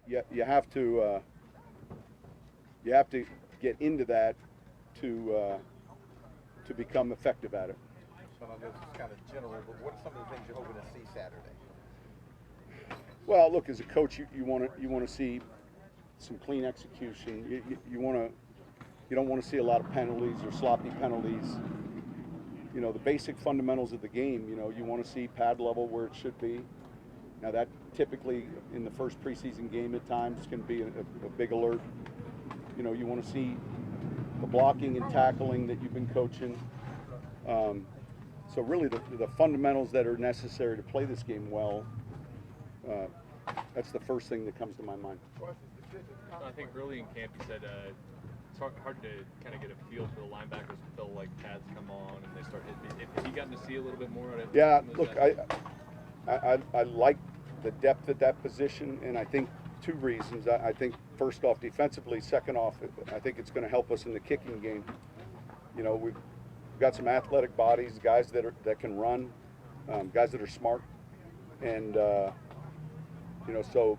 you have to get into that to become effective at it. Sean, I know this is kind of general, but what are some of the things you're hoping to see Saturday? Well, look, as a coach, you want to see some clean execution. You don't want to see a lot of penalties or sloppy penalties. You know, the basic fundamentals of the game. You know, you want to see pad level where it should be. Now that typically in the first preseason game at times can be a big alert. You know, you want to see the blocking and tackling that you've been coaching. So really the fundamentals that are necessary to play this game well, that's the first thing that comes to my mind. I think early in camp you said it's hard to kind of get a feel for the linebackers until like pads come on and they start hitting. Have you gotten to see a little bit more of it? Yeah, look, I like the depth at that position, and I think two reasons. I think first off defensively, second off I think it's going to help us in the kicking game. You know, we've got some athletic bodies, guys that can run, guys that are smart, and you know, so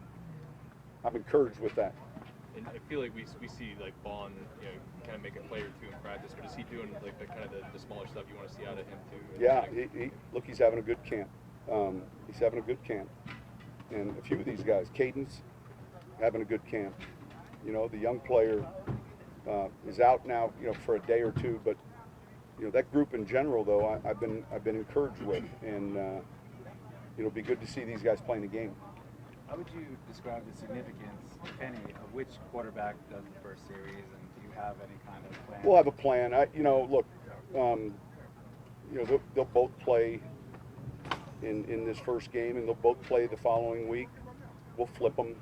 I'm encouraged with that. And I feel like we see like Vaughn, you know, kind of make a play or two in practice, but is he doing like the kind of the smaller stuff you want to see out of him too? Yeah, look, he's having a good camp. He's having a good camp, and a few of these guys, Caden's having a good camp. You know, the young player is out now, you know, for a day or two, but you know that group in general, though, I've been encouraged with, and it'll be good to see these guys playing the game. How would you describe the significance, if any, of which quarterback does the first series, and do you have any kind of plan? We'll have a plan. You know, look, you know, they'll both play in this first game, and they'll both play the following week. We'll flip them,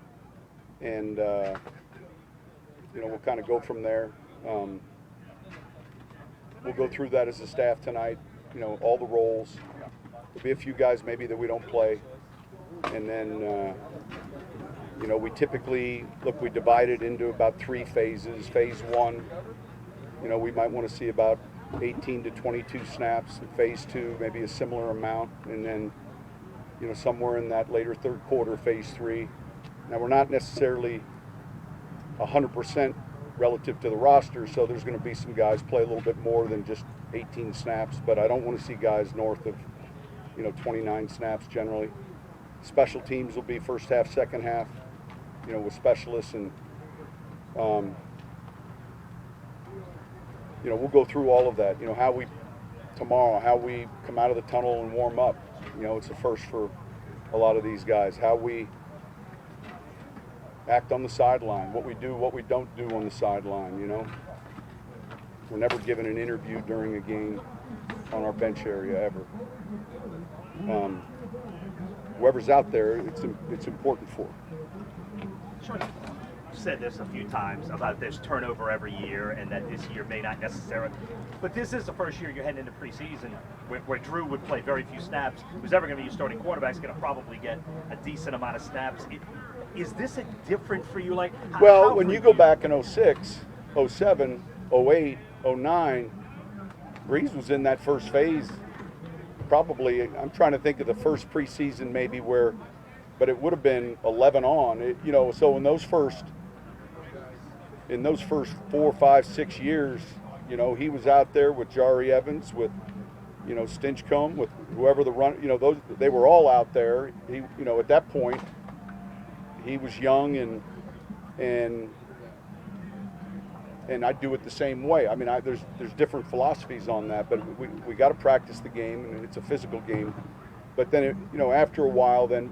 and you know, we'll kind of go from there. We'll go through that as a staff tonight. You know, all the roles. There'll be a few guys maybe that we don't play, and then you know, we typically we divide it into about 3 phases. Phase 1, you know, we might want to see about 18 to 22 snaps. In phase 2, maybe a similar amount, and then you know, somewhere in that later third quarter, phase 3. Now we're not necessarily 100% relative to the roster, so there's going to be some guys play a little bit more than just 18 snaps, but I don't want to see guys north of, you know, 29 snaps generally. Special teams will be first half, second half, you know, with specialists, and you know, we'll go through all of that. You know, how we come out of the tunnel and warm up. You know, it's a first for a lot of these guys. How we act on the sideline, what we do, what we don't do on the sideline. You know, we're never given an interview during a game on our bench area ever. Whoever's out there, it's important for. Sean, you've said this a few times about this turnover every year, and that this year may not necessarily. But this is the first year you're heading into preseason where Drew would play very few snaps. Who's ever going to be your starting quarterback is going to probably get a decent amount of snaps. Is this a different for you? Like, well, when you go back in 06, 07, 08, 09, Breeze was in that first phase. Probably, I'm trying to think of the first preseason maybe where, but it would have been 11 on. You know, so in those first 4, 5, 6 years, you know, he was out there with Jari Evans, with, you know, Stinchcomb, with whoever the run, you know, they were all out there. He, you know, at that point, he was young, and I do it the same way. I mean, there's different philosophies on that, but we got to practice the game, and it's a physical game. But then, you know, after a while, then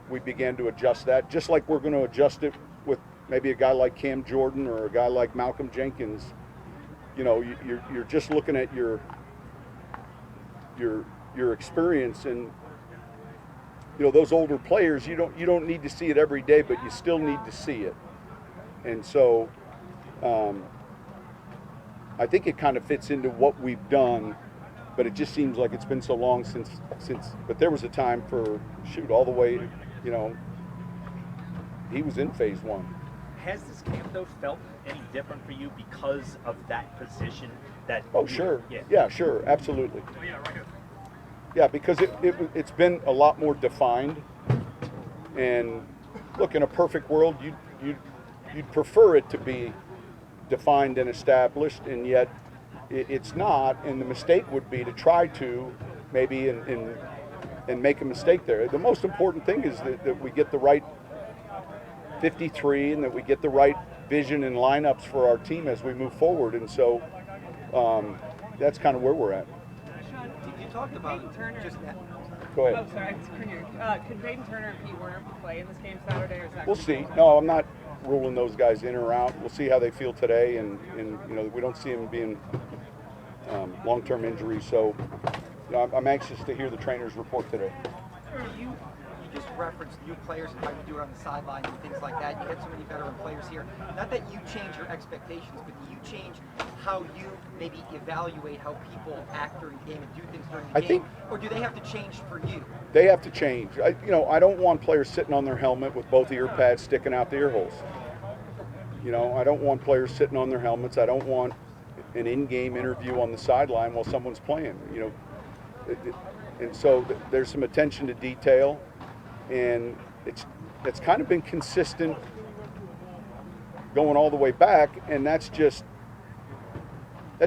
we began to adjust that, just like we're going to adjust it with maybe a guy like Cam Jordan or a guy like Malcolm Jenkins. You know, you're just looking at your experience, and you know, those older players, you don't need to see it every day, but you still need to see it, and so. I think it kind of fits into what we've done, but it just seems like it's been so long since. But there was a time for all the way, you know. He was in phase 1. Has this camp though felt any different for you because of that position? That sure, yeah, sure, absolutely. Oh, yeah, right here. Yeah, because it's been a lot more defined, and look, in a perfect world, you'd prefer it to be defined and established, and yet it's not. And the mistake would be to try to maybe and make a mistake there. The most important thing is that we get the right 53 and that we get the right vision and lineups for our team as we move forward. And so that's kind of where we're at. Sean, you talked about just that. Go ahead. Oh, sorry, it's Cornelia. Could Peyton Turner and Pete Werner play in this game Saturday, or is that? We'll see. No, I'm not ruling those guys in or out. We'll see how they feel today, and you know, we don't see them being long-term injuries. So you know, I'm anxious to hear the trainers report today. You just referenced new players and how you do it on the sideline and things like that. You had so many veteran players here. Not that you change your expectations, but do you change how you maybe evaluate how people act during the game and do things during the game? Or do they have to change for you? They have to change. I don't want players sitting on their helmet with both ear pads sticking out the ear holes. You know, I don't want players sitting on their helmets. I don't want an in-game interview on the sideline while someone's playing. You know, and so there's some attention to detail, and it's kind of been consistent going all the way back, and that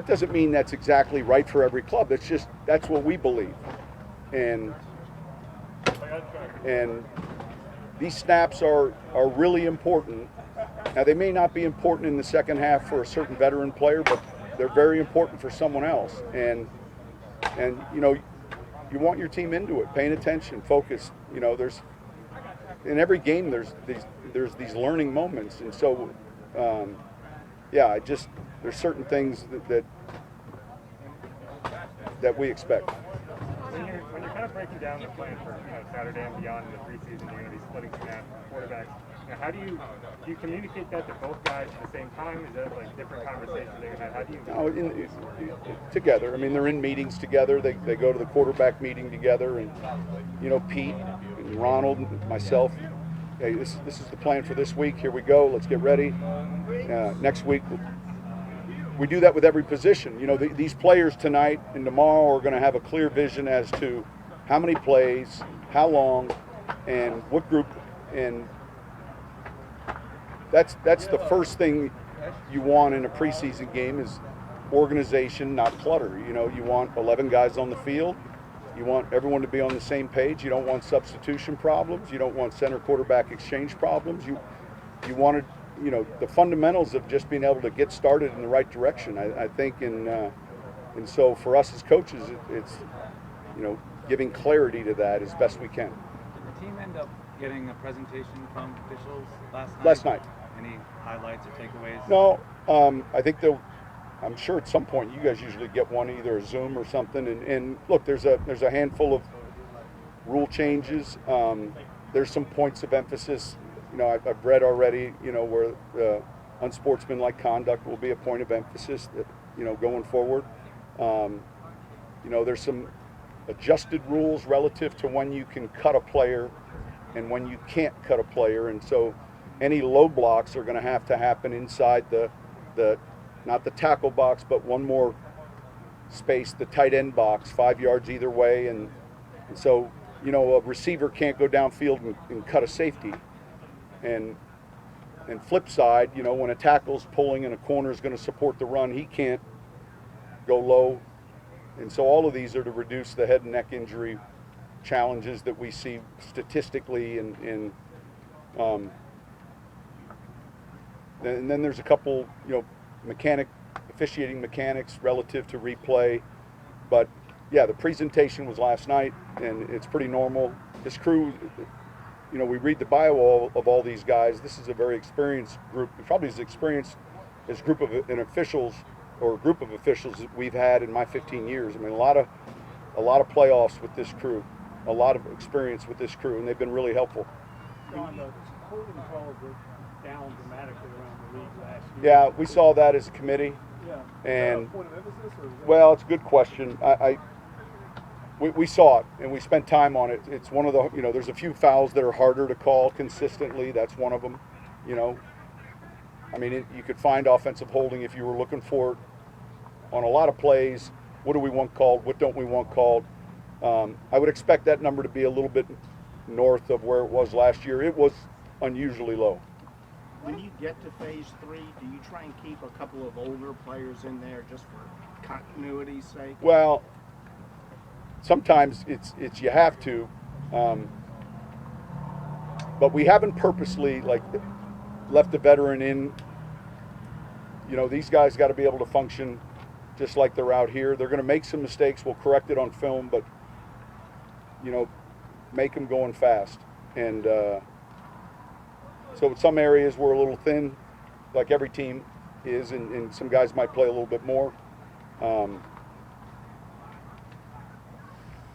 doesn't mean that's exactly right for every club. That's what we believe. And these snaps are really important. Now, they may not be important in the second half for a certain veteran player, but they're very important for someone else. And you know, you want your team into it, paying attention, focused. You know, there's in every game there's these learning moments, and so yeah, there's certain things that we expect. When you're kind of breaking down the plan for Saturday and beyond in the preseason, you're going to be splitting snaps, quarterbacks. How do you communicate that to both guys at the same time? Is that like different conversations they're going to have? How do you? Together. I mean, they're in meetings together. They go to the quarterback meeting together, and you know, Pete and Ronald and myself. Hey, this is the plan for this week. Here we go. Let's get ready. Next week, we do that with every position. You know, these players tonight and tomorrow are going to have a clear vision as to how many plays, how long, and what group. And that's the first thing you want in a preseason game is organization, not clutter. You know, you want 11 guys on the field. You want everyone to be on the same page. You don't want substitution problems. You don't want center quarterback exchange problems. You wanted, you know, the fundamentals of just being able to get started in the right direction. I think, and so for us as coaches, it's you know, giving clarity to that as best we can. Did the team end up getting a presentation from officials last night? Last night. Any highlights or takeaways? No, I think I'm sure at some point you guys usually get one, either a Zoom or something. And look, there's a handful of rule changes. There's some points of emphasis. You know, I've read already, you know, where unsportsmanlike conduct will be a point of emphasis that, you know, going forward. You know, there's some adjusted rules relative to when you can cut a player and when you can't cut a player. And so any low blocks are going to happen inside the not the tackle box, but one more space, the tight end box, 5 yards either way. And so, you know, a receiver can't go downfield and cut a safety. And flip side, you know, when a tackle's pulling and a corner is going to support the run, he can't go low. And so all of these are to reduce the head and neck injury challenges that we see statistically. And then there's a couple, you know, officiating mechanics relative to replay. But yeah, the presentation was last night, and it's pretty normal. This crew, you know, we read the bio of all these guys. This is a very experienced group, probably as experienced as group of officials that we've had in my 15 years. I mean, a lot of playoffs with this crew, a lot of experience with this crew, and they've been really helpful. Sean, the holding calls were down dramatically around the league last year. Yeah, we saw that as a committee. Yeah. And is that a point of emphasis, or is that... well, it's a good question. We saw it, and we spent time on it. It's one of the, you know, there's a few fouls that are harder to call consistently. That's one of them, you know. I mean, you could find offensive holding if you were looking for it on a lot of plays. What do we want called? What don't we want called? I would expect that number to be a little bit north of where it was last year. It was unusually low. When you get to phase 3, do you try and keep a couple of older players in there just for continuity's sake? Well, sometimes it's you have to, but we haven't purposely left the veteran in. You know, these guys got to be able to function just like they're out here. They're going to make some mistakes. We'll correct it on film, but you know, make them going fast. And so in some areas we're a little thin, like every team is, and some guys might play a little bit more.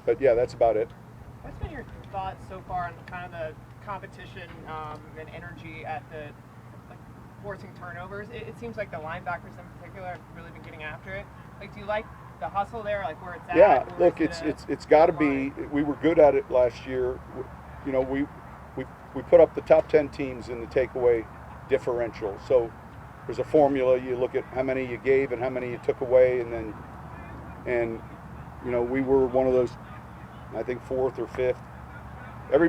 But yeah, that's about it. What's been your thoughts so far on kind of the competition and energy at the forcing turnovers? It seems like the linebackers in particular have really been getting after it. Like, do you like the hustle there, like where it's at? Yeah, look, it's got to be. We were good at it last year. You know, we put up the top 10 teams in the takeaway differential. So there's a formula. You look at how many you gave and how many you took away, and you know, we were one of those, I think, 4th or 5th.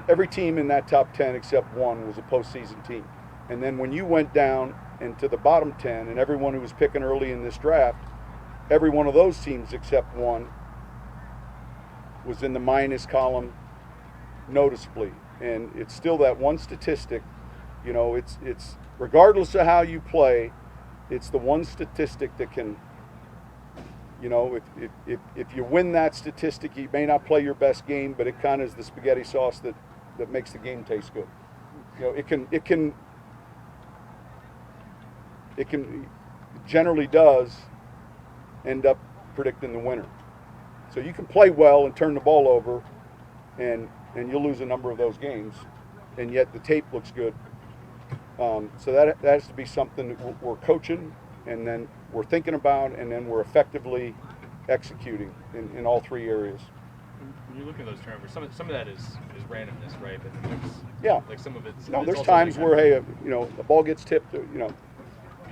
Every team in that top 10 except one was a postseason team. And then when you went down into the bottom 10, and everyone who was picking early in this draft, every one of those teams except one was in the minus column noticeably. And it's still that one statistic, you know, it's regardless of how you play, it's the one statistic that can, you know, if you win that statistic, you may not play your best game, but it kind of is the spaghetti sauce that makes the game taste good. You know, it generally does end up predicting the winner. So you can play well and turn the ball over, and you'll lose a number of those games, and yet the tape looks good. So that has to be something that we're coaching, and then we're thinking about, and then we're effectively executing in all 3 areas. When you look at those turnovers, some of that is randomness, right? But then there's, yeah, like some of it's. No, it's there's also times like where, hey, you know, the ball gets tipped, you know,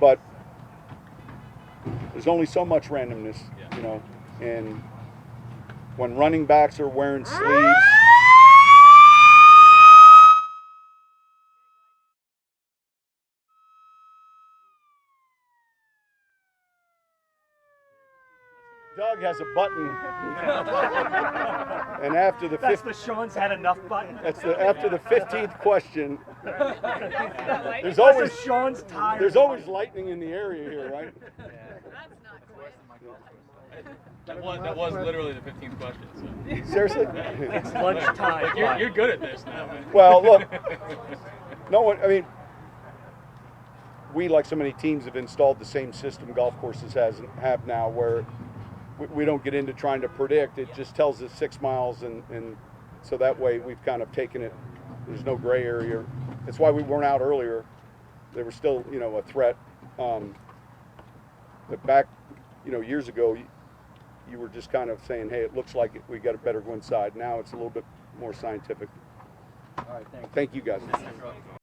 but there's only so much randomness, Yeah. you know, and when running backs are wearing sleeves. Doug has a button, and after the That's the Sean's had enough button. after the 15th question, there's That's always the Sean's tired. there's always lightning in the area here, right? That was literally the 15th question. So. Seriously? It's lunchtime. Like, you're good at this now, man. Well, look, no one. I mean, we, like so many teams, have installed the same system golf courses have now, where we don't get into trying to predict. It just tells us 6 miles, and so that way we've kind of taken it. There's no gray area. That's why we weren't out earlier. They were still, you know, a threat. But back, you know, years ago, you were just kind of saying, hey, it looks like we got a better go inside. Now it's a little bit more scientific. All right, thanks. Thank you guys.